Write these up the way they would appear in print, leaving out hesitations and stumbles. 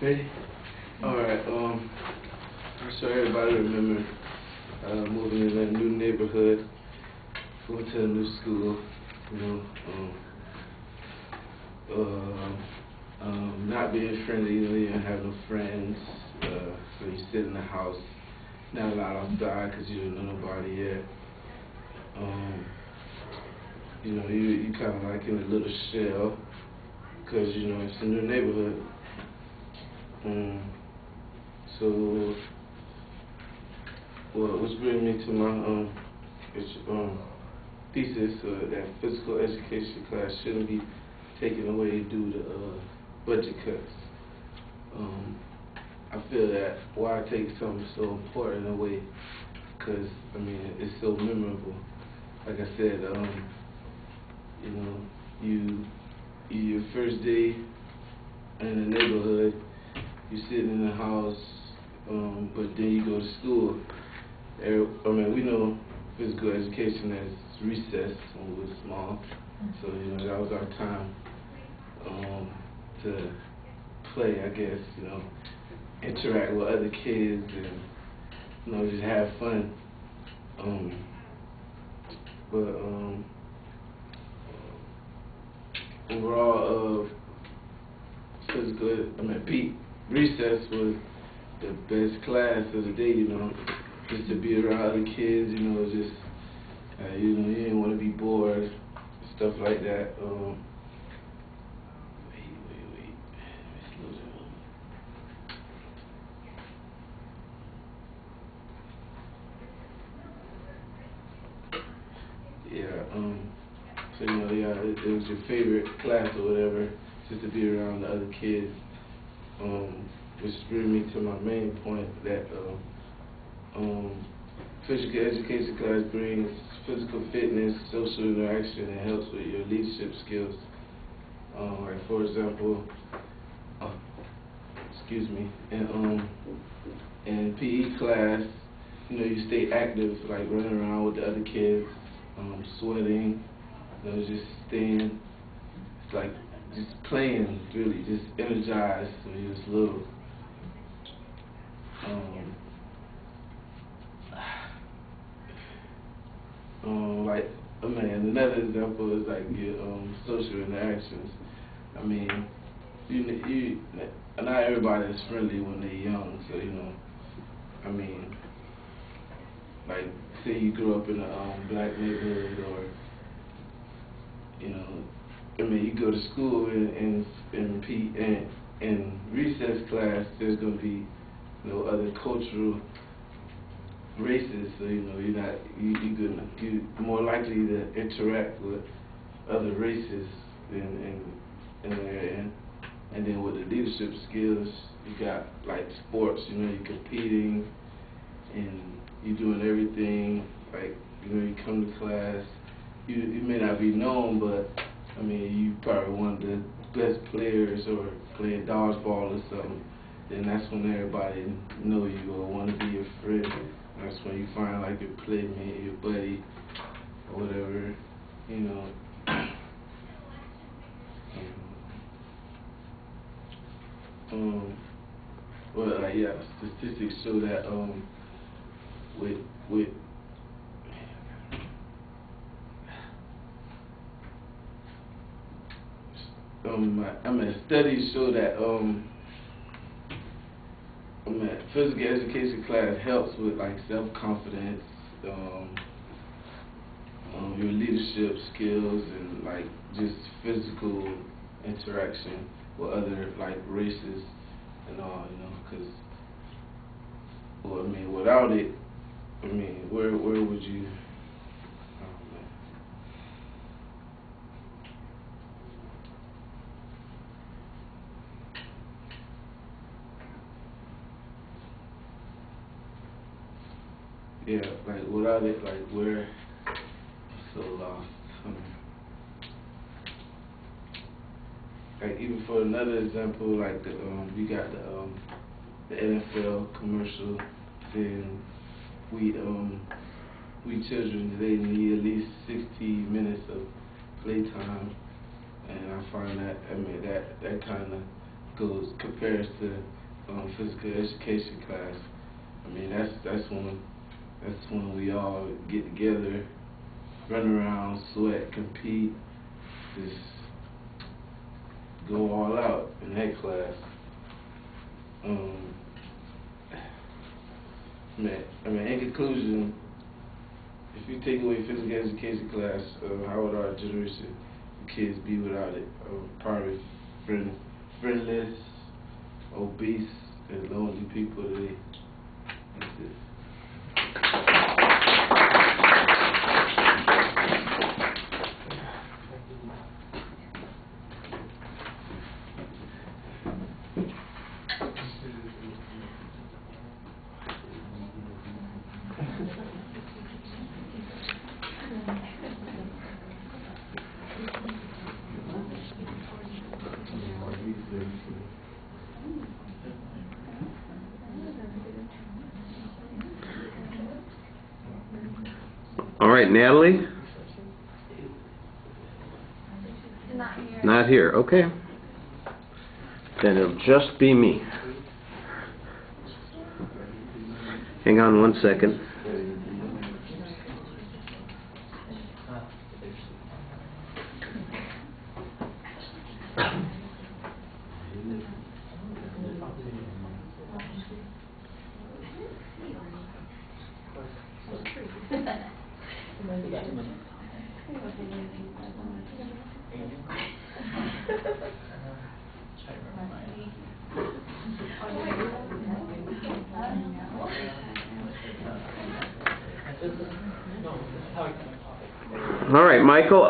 Ready? Alright, I'm sure everybody remember moving in a new neighborhood, going to a new school, you know, not being friendly, you know, you didn't have no friends, so you sit in the house, not allowed outside because you didn't know nobody yet. You know, you kind of like in a little shell because, you know, it's a new neighborhood. So, which brings me to my thesis that physical education class shouldn't be taken away due to budget cuts. I feel that why take something so important away? Because I mean it's so memorable. Like I said, you know, your first day in the neighborhood, you sitting in the house, but then you go to school. I mean, we know physical education as recess when we were small, so you know that was our time to play, I guess, you know, interact with other kids and you know just have fun. Overall, recess was the best class of the day, you know, just to be around other kids, you know, just, you know, you didn't want to be bored, stuff like that. So, you know, it was your favorite class or whatever, just to be around the other kids. Which brings me to my main point that physical education class brings physical fitness, social interaction, and helps with your leadership skills. Like for example, in PE class, you know, you stay active, like running around with the other kids, sweating, you know, just staying. It's like just playing, really, just energized when you're just little. Like, I mean, another example is like your social interactions. I mean, not everybody is friendly when they're young, so you know, I mean, like, say you grew up in a black neighborhood, or you know, I mean, you go to school in recess class, there's gonna be other cultural races, so you know you're more likely to interact with other races in there, and then with the leadership skills, you got like sports, you know, you're competing and you're doing everything, like you know, you come to class, you may not be known, but I mean you probably one of the best players or playing dodgeball or something. Then that's when everybody know you or want to be your friend. That's when you find like your playmate, your buddy, or whatever, you know. Well, yeah, statistics show that with studies show that physical education class helps with like self-confidence, your leadership skills, and like just physical interaction with other like races and all, you know, because well, I mean, without it, I mean, where would you? Yeah, like without it, like where? So lost. Like even for another example, like we got the NFL commercial, then we children today need at least 60 minutes of playtime, and I find that I mean that kind of compares to physical education class. I mean, that's when we all get together, run around, sweat, compete, just go all out in that class. In conclusion, if you take away physical education class, how would our generation of kids be without it? Probably friendless, obese, and lonely people today. That's it. All right, Natalie? Not here. Not here, okay. Then it'll just be me. Hang on one second. All right, Michael,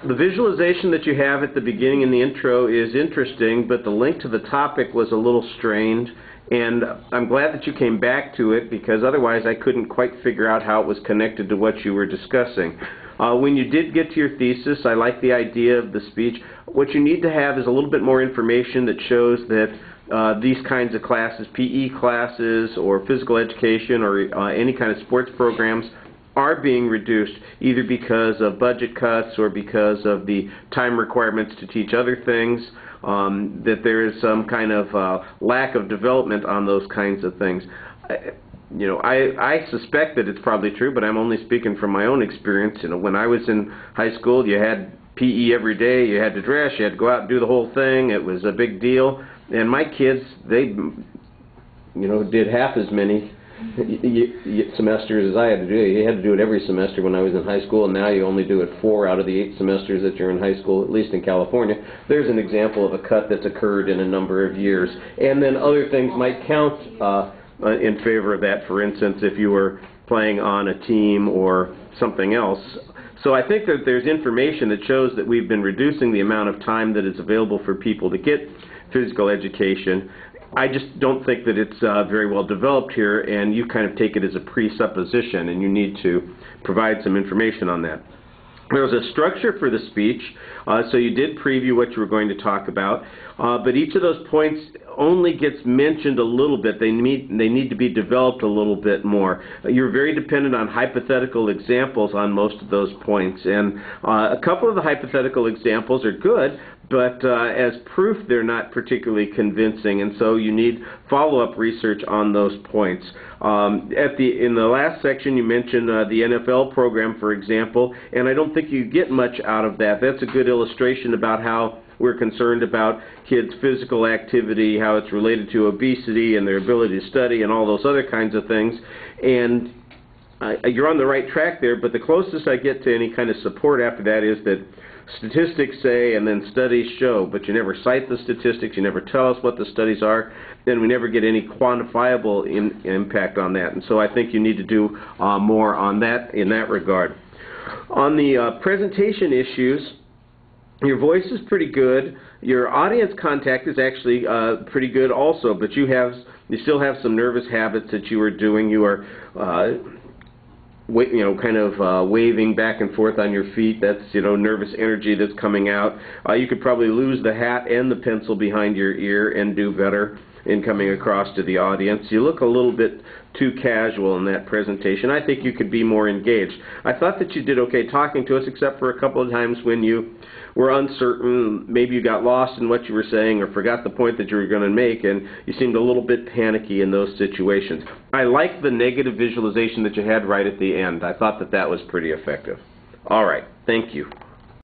the visualization that you have at the beginning in the intro is interesting, but the link to the topic was a little strange, and I'm glad that you came back to it, because otherwise I couldn't quite figure out how it was connected to what you were discussing. When you did get to your thesis, I like the idea of the speech. What you need to have is a little bit more information that shows that these kinds of classes, PE classes or physical education or any kind of sports programs, are being reduced either because of budget cuts or because of the time requirements to teach other things, that there is some kind of lack of development on those kinds of things. I suspect that it's probably true, but I'm only speaking from my own experience. When I was in high school, you had PE every day, you had to dress, you had to go out and do the whole thing. It was a big deal. And my kids, they did half as many semesters as I had to do. You had to do it every semester when I was in high school, and now you only do it 4 out of the 8 semesters that you're in high school, at least in California. There's an example of a cut that's occurred in a number of years. And then other things might count in favor of that. For instance, if you were playing on a team or something else. So I think that there's information that shows that we've been reducing the amount of time that is available for people to get physical education. I just don't think that it's very well developed here, and you kind of take it as a presupposition, and you need to provide some information on that. There was a structure for the speech, so you did preview what you were going to talk about, but each of those points only gets mentioned a little bit. They need to be developed a little bit more. You're very dependent on hypothetical examples on most of those points, and a couple of the hypothetical examples are good, but as proof they're not particularly convincing, and so you need follow-up research on those points. In the last section you mentioned the NFL program, for example, and I don't think you get much out of that. That's a good illustration about how we're concerned about kids' physical activity, how it's related to obesity and their ability to study and all those other kinds of things. And you're on the right track there, but the closest I get to any kind of support after that is that statistics say and then studies show, but you never cite the statistics, you never tell us what the studies are, then we never get any quantifiable impact on that. And so I think you need to do more on that in that regard. On the presentation issues, your voice is pretty good. Your audience contact is actually pretty good also, but you still have some nervous habits that you are doing. You are kind of waving back and forth on your feet. That's nervous energy that's coming out. You could probably lose the hat and the pencil behind your ear and do better. in coming across to the audience. You look a little bit too casual in that presentation. I think you could be more engaged. I thought that you did okay talking to us, except for a couple of times when you were uncertain, maybe you got lost in what you were saying or forgot the point that you were going to make, and you seemed a little bit panicky in those situations. I like the negative visualization that you had right at the end. I thought that that was pretty effective. All right. Thank you.